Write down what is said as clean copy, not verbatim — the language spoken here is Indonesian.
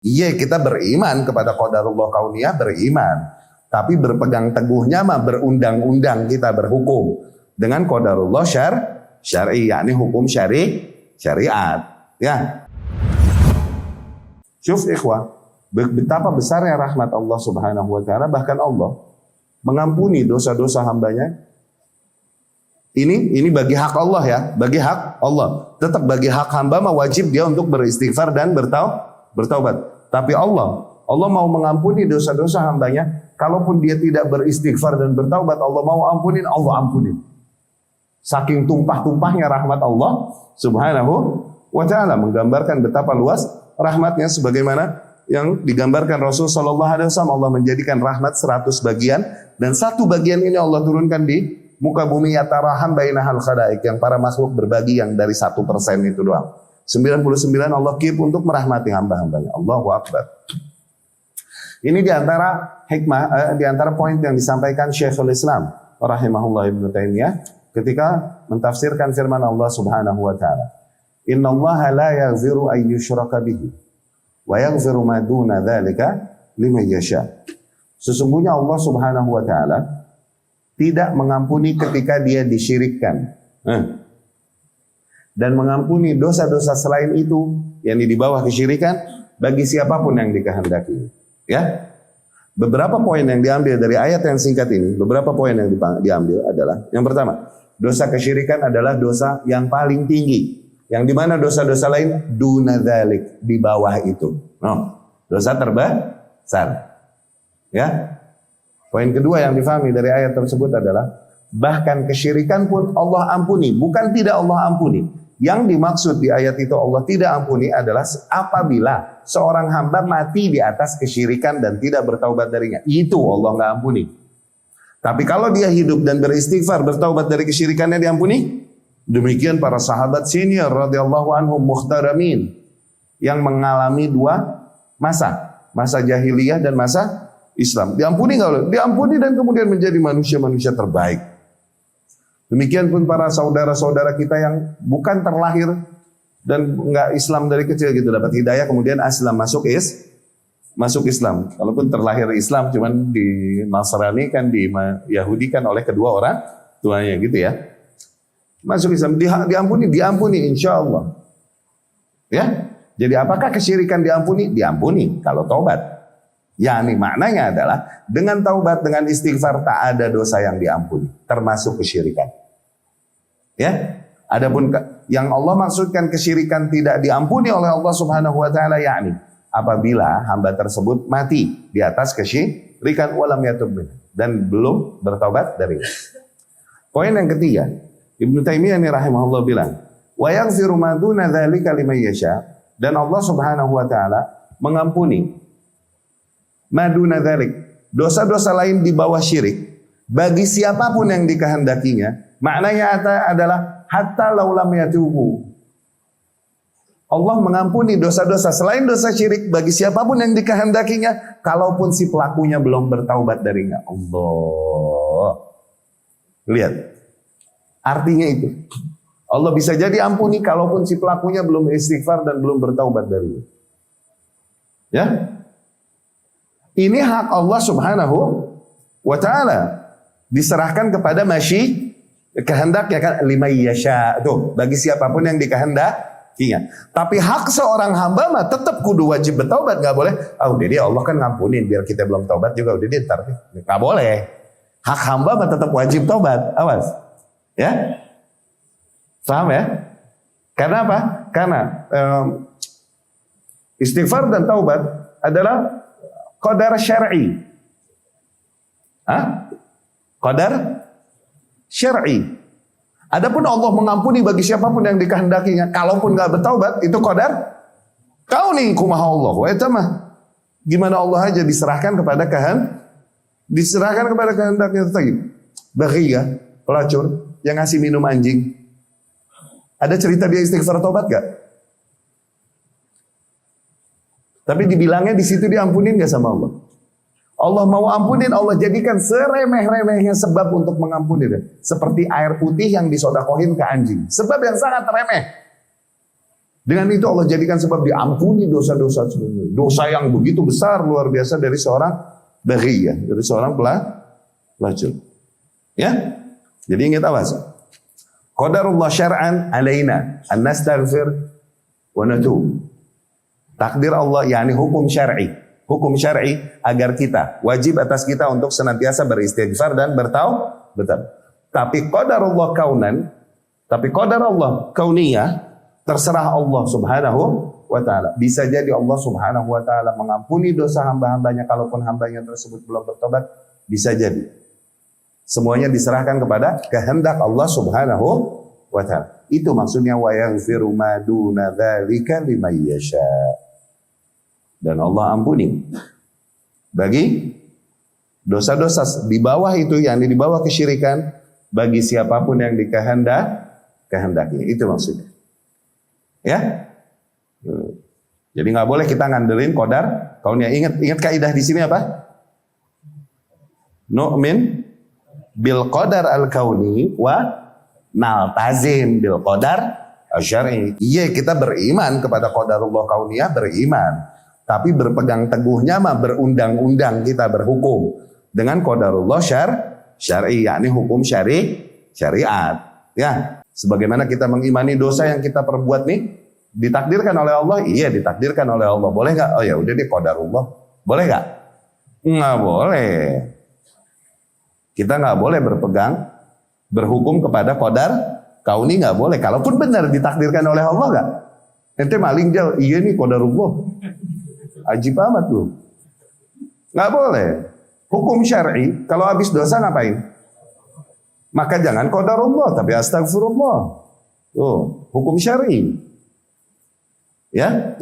Iya, kita beriman kepada qadarullah kauniyah, beriman. Tapi berpegang teguhnya mah berundang-undang, kita berhukum dengan qadarullah syar'i, yakni hukum syariat. Ya. Syuf ikhwah, betapa besarnya rahmat Allah Subhanahu wa taala, bahkan Allah mengampuni dosa-dosa hambanya. Ini bagi hak Allah ya, bagi hak Allah. Tetap bagi hak hamba mah wajib dia untuk beristighfar dan bertaubat. Tapi Allah mau mengampuni dosa-dosa hambanya. Kalaupun dia tidak beristighfar dan bertaubat, Allah mau ampunin, Allah ampunin. Saking tumpah-tumpahnya rahmat Allah Subhanahu wa taala, menggambarkan betapa luas rahmatnya sebagaimana yang digambarkan Rasul sallallahu alaihi wasallam. Allah menjadikan rahmat 100 bagian dan satu bagian ini Allah turunkan di muka bumi, yataraham bainahal khalaik, yang para makhluk berbagi yang dari 1% itu doang. 99 Allah keep untuk merahmati hamba-hambanya. Allahu Akbar. Ini diantara hikmah, diantara poin yang disampaikan Syekhul Islam rahimahullah Ibnu Taimiyah ketika mentafsirkan firman Allah Subhanahu wa taala. Innallaha la yaghfiru an yushraka bihi wa yaghfiru ma duna dzalika liman yasha. Sesungguhnya Allah Subhanahu wa taala tidak mengampuni ketika dia disyirikkan. Dan mengampuni dosa-dosa selain itu yang di bawah kesyirikan bagi siapapun yang dikehendaki. Ya. Beberapa poin yang diambil dari ayat yang singkat ini, beberapa poin yang diambil adalah yang pertama, dosa kesyirikan adalah dosa yang paling tinggi. Yang dimana dosa-dosa lain duna dzalik, di bawah itu. Dosa terbesar. Ya. Poin kedua yang difahami dari ayat tersebut adalah bahkan kesyirikan pun Allah ampuni, bukan tidak Allah ampuni. Yang dimaksud di ayat itu Allah tidak ampuni adalah apabila seorang hamba mati di atas kesyirikan dan tidak bertaubat darinya. Itu Allah nggak ampuni. Tapi kalau dia hidup dan beristighfar, bertaubat dari kesyirikannya, diampuni. Demikian para sahabat senior radhiyallahu anhum mukhtaramin yang mengalami dua masa jahiliyah dan masa Islam. Diampuni nggak? Diampuni dan kemudian menjadi manusia-manusia terbaik. Demikian pun para saudara-saudara kita yang bukan terlahir dan nggak Islam dari kecil gitu, dapat hidayah kemudian Islam, masuk Islam. Walaupun terlahir Islam, cuman di Nasrani kan, di Yahudi kan oleh kedua orang tuanya gitu ya. Masuk Islam, diampuni insya Allah. Ya, jadi apakah kesyirikan diampuni? Diampuni kalau taubat. Yani maknanya adalah dengan taubat, dengan istighfar tak ada dosa yang diampuni, termasuk kesyirikan. Ya, adapun yang Allah maksudkan kesyirikan tidak diampuni oleh Allah Subhanahu wa taala, yakni apabila hamba tersebut mati di atas kesyirikan walam yatub dan belum bertaubat dari. Poin yang ketiga, Ibnu Taimiyah rahimahullah bilang, wa yaghfiru ma duna dzalika liman yasha, dan Allah Subhanahu wa taala mengampuni maduna dzalik, dosa-dosa lain di bawah syirik bagi siapapun yang dikehendakinya. Maknanya adalah hatta laulam yatubu. Allah mengampuni dosa-dosa selain dosa syirik bagi siapapun yang dikehendakinya, kalaupun si pelakunya belum bertaubat darinya. Allah. Lihat. Artinya itu. Allah bisa jadi ampuni kalaupun si pelakunya belum istighfar dan belum bertaubat darinya. Ya. Ini hak Allah Subhanahu wa taala, diserahkan kepada kehendak ya kan, liman yasha, tuh bagi siapapun yang dikehendakinya. Tapi hak seorang hamba mah tetap kudu wajib bertaubat, nggak boleh. Jadi Allah kan ngampunin, biar kita belum taubat juga udah ntar, nggak boleh. Hak hamba mah tetap wajib taubat, awas, ya, paham ya? Karena apa? Karena istighfar dan taubat adalah qadar syar'i. Qadar syar'i. Adapun Allah mengampuni bagi siapapun yang dikehendakinya, kalaupun enggak bertaubat, itu qadar kauni kumaha Allah. Wa eta mah gimana Allah aja, diserahkan kepada kehendaknya tadi. Baghiyah, pelacur yang ngasih minum anjing. Ada cerita dia istighfar taubat enggak? Tapi dibilangnya di situ diampunin enggak sama Allah? Allah mau ampunin, Allah jadikan seremeh-remehnya sebab untuk mengampuni. Seperti air putih yang disodakohin ke anjing. Sebab yang sangat remeh. Dengan itu Allah jadikan sebab diampuni dosa-dosa semuanya. Dosa yang begitu besar luar biasa dari seorang baghiyah, dari seorang pelacur. Ya? Jadi ingat awas. Qadarullah syar'an alaina an nastaghfir wa natub. Takdir Allah yakni hukum syar'i. Hukum syar'i agar kita wajib atas kita untuk senantiasa beristighfar dan bertaubat. Tapi qadarullah kaunan, tapi qadar Allah kauniyah terserah Allah Subhanahu wa taala. Bisa jadi Allah Subhanahu wa taala mengampuni dosa hamba-hambanya kalaupun hambanya tersebut belum bertobat, bisa jadi. Semuanya diserahkan kepada kehendak Allah Subhanahu wa taala. Itu maksudnya wa yaghfiru ma duna dzalika liman yasha. Dan Allah ampuni bagi dosa-dosa di bawah itu, yang di bawah kesyirikan, bagi siapapun yang kehendaki. Itu maksudnya. Ya, jadi nggak boleh kita ngandelin qadar kauniyah. Ingat kaidah di sini apa? Nu'min bil qadar al kauni wa naltazim bil qadar asyari. Iya, kita beriman kepada qadarullah kauniyah, beriman. Tapi berpegang teguhnya mah berundang-undang, kita berhukum dengan qadarullah syar'i, yakni hukum syariat. Ya, sebagaimana kita mengimani dosa yang kita perbuat nih ditakdirkan oleh Allah, iya ditakdirkan oleh Allah. Boleh nggak? Oh ya udah deh qadarullah. Boleh nggak? Nggak boleh. Kita nggak boleh berhukum kepada qadar kauni, nggak boleh. Kalaupun benar ditakdirkan oleh Allah nggak? Ente maling jauh, iya nih qadarullah. Ajib amat lu. Nggak boleh. Hukum syar'i, kalau habis dosa ngapain? Maka jangan qadarullah, tapi astagfirullah. Tuh, hukum syar'i. Ya.